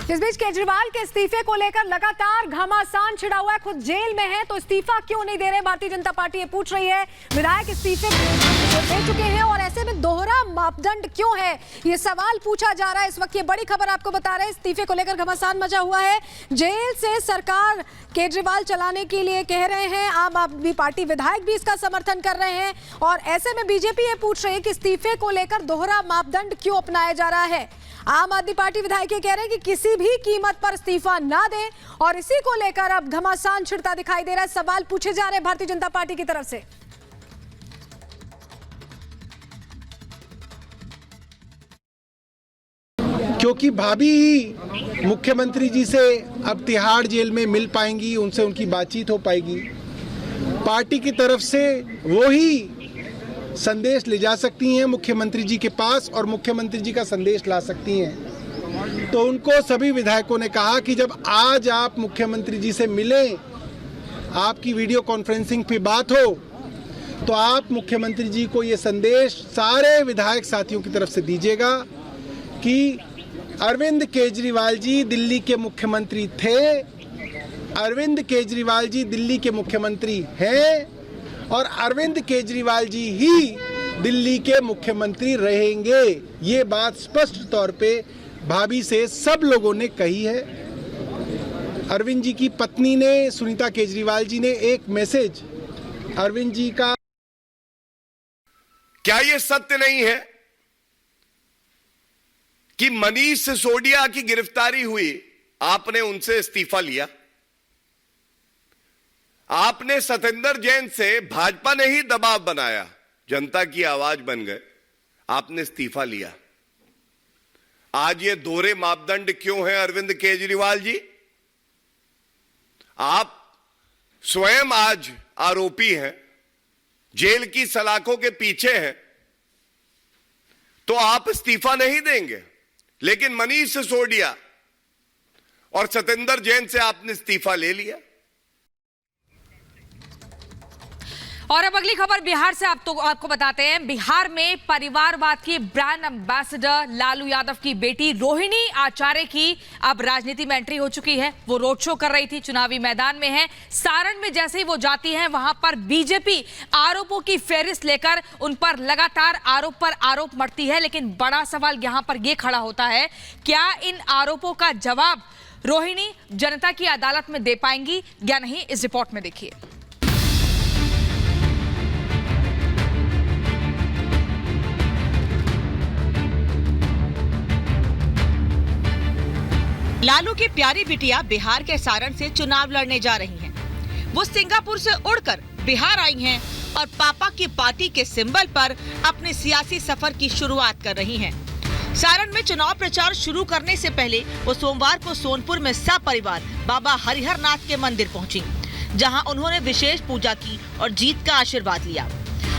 इस बीच केजरीवाल के इस्तीफे को लेकर लगातार घमासान छिड़ा हुआ है। खुद जेल में है तो इस्तीफा क्यों नहीं दे रहे भारतीय जनता पार्टी, ये पूछ रही है। विधायक इस्तीफे दे चुके हैं और ऐसे में दोहरा मापदंड क्यों है, ये सवाल पूछा जा रहा है। इस वक्त ये बड़ी खबर आपको बता रहे हैं, इस्तीफे को लेकर घमासान मचा हुआ है। जेल से सरकार केजरीवाल चलाने के लिए कह रहे हैं, आम आदमी पार्टी विधायक भी इसका समर्थन कर रहे हैं और ऐसे में बीजेपी ये पूछ रही है कि इस्तीफे को लेकर दोहरा मापदंड क्यों अपनाया जा रहा है। आम आदमी पार्टी विधायक कह रहे हैं कि किसी भी कीमत पर इस्तीफा ना दें और इसी को लेकर अब घमासान छिड़ता दिखाई दे रहा है। सवाल पूछे जा रहे हैं भारतीय जनता पार्टी की तरफ से। क्योंकि भाभी ही मुख्यमंत्री जी से अब तिहाड़ जेल में मिल पाएंगी, उनसे उनकी बातचीत हो पाएगी। पार्टी की तरफ से वो ही संदेश ले जा सकती हैं मुख्यमंत्री जी के पास और मुख्यमंत्री जी का संदेश ला सकती हैं। तो उनको सभी विधायकों ने कहा कि जब आज आप मुख्यमंत्री जी से मिलें, आपकी वीडियो कॉन्फ्रेंसिंग पे बात हो, तो आप मुख्यमंत्री जी को ये संदेश सारे विधायक साथियों की तरफ से दीजिएगा कि अरविंद केजरीवाल जी दिल्ली के मुख्यमंत्री थे, अरविंद केजरीवाल जी दिल्ली के मुख्यमंत्री हैं और अरविंद केजरीवाल जी ही दिल्ली के मुख्यमंत्री रहेंगे। ये बात स्पष्ट तौर पे भाभी से सब लोगों ने कही है। अरविंद जी की पत्नी ने, सुनीता केजरीवाल जी ने एक मैसेज अरविंद जी का। क्या ये सत्य नहीं है कि मनीष सिसोदिया की गिरफ्तारी हुई, आपने उनसे इस्तीफा लिया? आपने सतेंद्र जैन से, भाजपा ने ही दबाव बनाया, जनता की आवाज बन गए, आपने इस्तीफा लिया। आज ये दोहरे मापदंड क्यों हैं अरविंद केजरीवाल जी? आप स्वयं आज आरोपी हैं, जेल की सलाखों के पीछे हैं, तो आप इस्तीफा नहीं देंगे, लेकिन मनीष सिसोदिया और सतेंद्र जैन से आपने इस्तीफा ले लिया। और अब अगली खबर बिहार से आपको बताते हैं। बिहार में परिवारवाद की ब्रांड एम्बेसडर लालू यादव की बेटी रोहिणी आचार्य की अब राजनीति में एंट्री हो चुकी है। वो रोड शो कर रही थी, चुनावी मैदान में है। सारण में जैसे ही वो जाती हैं, वहां पर बीजेपी आरोपों की फेहरिस्त लेकर उन पर लगातार आरोप पर आरोप मढ़ती है। लेकिन बड़ा सवाल यहां पर यह खड़ा होता है, क्या इन आरोपों का जवाब रोहिणी जनता की अदालत में दे पाएंगी या नहीं? इस रिपोर्ट में देखिए। लालू की प्यारी बिटिया बिहार के सारण से चुनाव लड़ने जा रही हैं। वो सिंगापुर से उड़कर बिहार आई हैं और पापा की पार्टी के सिंबल पर अपने सियासी सफर की शुरुआत कर रही हैं। सारण में चुनाव प्रचार शुरू करने से पहले वो सोमवार को सोनपुर में सपरिवार बाबा हरिहर नाथ के मंदिर पहुंची, जहां उन्होंने विशेष पूजा की और जीत का आशीर्वाद लिया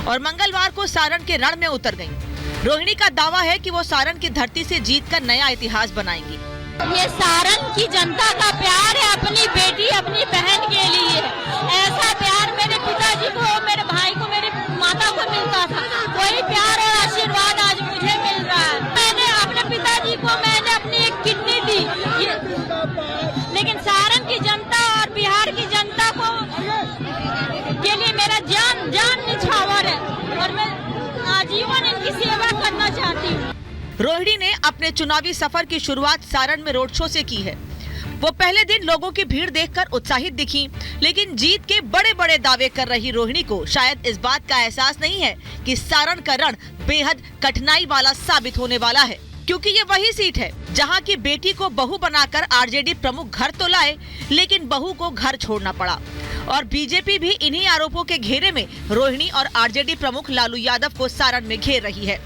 और मंगलवार को सारण के रण में उतर गयी। रोहिणी का दावा है कि वो सारण की धरती से जीत का नया इतिहास बनाएंगी। ये सारण की जनता का प्यार है, अपनी बेटी अपनी बहन के लिए। ऐसा प्यार मेरे पिताजी को, मेरे भाई को, मेरी माता को मिलता था, वही प्यार और आशीर्वाद आज मुझे मिल रहा है। मैंने अपने पिताजी को मैंने अपनी एक किडनी दी, लेकिन सारण की जनता और बिहार की जनता को के लिए मेरा जान निछावर है और मैं आजीवन इनकी सेवा करना चाहती हूँ। रोहिणी ने अपने चुनावी सफर की शुरुआत सारण में रोड शो से की है। वो पहले दिन लोगों की भीड़ देखकर उत्साहित दिखी, लेकिन जीत के बड़े बड़े दावे कर रही रोहिणी को शायद इस बात का एहसास नहीं है कि सारण का रण बेहद कठिनाई वाला साबित होने वाला है, क्योंकि ये वही सीट है जहां की बेटी को बहू बनाकर आरजेडी प्रमुख घर तो लाए, लेकिन बहू को घर छोड़ना पड़ा। और बीजेपी भी इन्हीं आरोपों के घेरे में रोहिणी और आरजेडी प्रमुख लालू यादव को सारण में घेर रही है।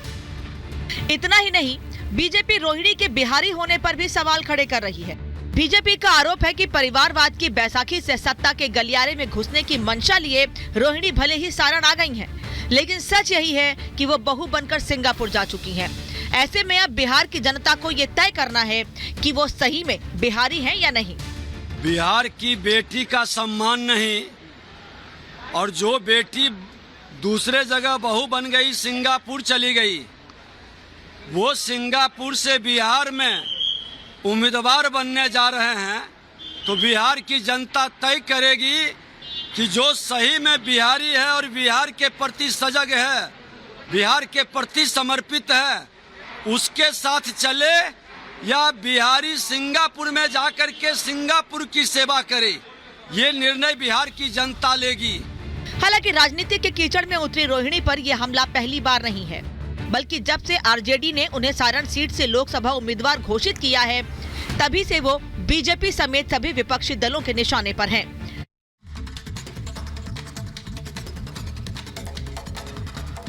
इतना ही नहीं, बीजेपी रोहिणी के बिहारी होने पर भी सवाल खड़े कर रही है। बीजेपी का आरोप है कि परिवारवाद की बैसाखी से सत्ता के गलियारे में घुसने की मंशा लिए रोहिणी भले ही सारण आ गई हैं, लेकिन सच यही है कि वो बहू बनकर सिंगापुर जा चुकी हैं। ऐसे में अब बिहार की जनता को ये तय करना है कि वो सही में बिहारी हैं या नहीं। बिहार की बेटी का सम्मान नहीं, और जो बेटी दूसरे जगह बहू बन गई, सिंगापुर चली गई, वो सिंगापुर से बिहार में उम्मीदवार बनने जा रहे हैं तो बिहार की जनता तय करेगी कि जो सही में बिहारी है और बिहार के प्रति सजग है, बिहार के प्रति समर्पित है, उसके साथ चले या बिहारी सिंगापुर में जाकर के सिंगापुर की सेवा करे। ये निर्णय बिहार की जनता लेगी। हालांकि राजनीति के कीचड़ में उतरी रोहिणी पर यह हमला पहली बार नहीं है, बल्कि जब से आरजेडी ने उन्हें सारण सीट से लोकसभा उम्मीदवार घोषित किया है, तभी से वो बीजेपी समेत सभी विपक्षी दलों के निशाने पर हैं।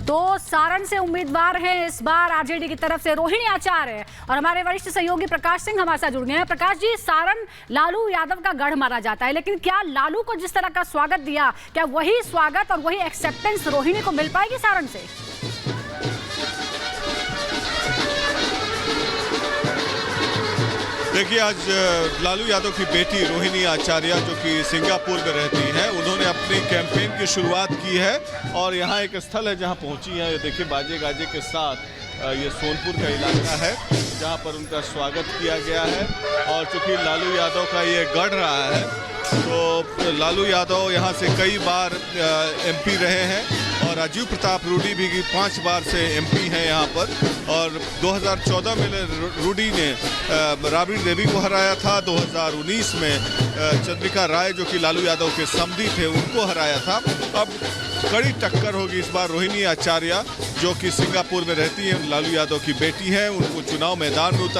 तो सारण से उम्मीदवार हैं इस बार आरजेडी की तरफ से रोहिणी आचार्य, और हमारे वरिष्ठ सहयोगी प्रकाश सिंह हमारे साथ जुड़ गए हैं। प्रकाश जी, सारण लालू यादव का गढ़ माना जाता है, लेकिन क्या लालू को जिस तरह का स्वागत दिया, क्या वही स्वागत और वही एक्सेप्टेंस रोहिणी को मिल पाएगी सारण से? देखिए, आज लालू यादव की बेटी रोहिणी आचार्य जो कि सिंगापुर में रहती हैं, उन्होंने अपनी कैंपेन की शुरुआत की है और यहाँ एक स्थल है जहाँ पहुँची है। देखिए, बाजे गाजे के साथ ये सोनपुर का इलाका है जहाँ पर उनका स्वागत किया गया है। और चूँकि लालू यादव का ये गढ़ रहा है, तो लालू यादव यहाँ से कई बार एमपी रहे हैं और राजीव प्रताप रूडी भी 5 बार से एमपी हैं यहाँ पर। और 2014 में रूडी ने राबड़ी देवी को हराया था, 2019 में चंद्रिका राय जो कि लालू यादव के समधी थे उनको हराया था। अब कड़ी टक्कर होगी इस बार रोहिणी आचार्य जो कि सिंगापुर में रहती हैं, लालू यादव की बेटी हैं, उनको चुनाव मैदान में उतार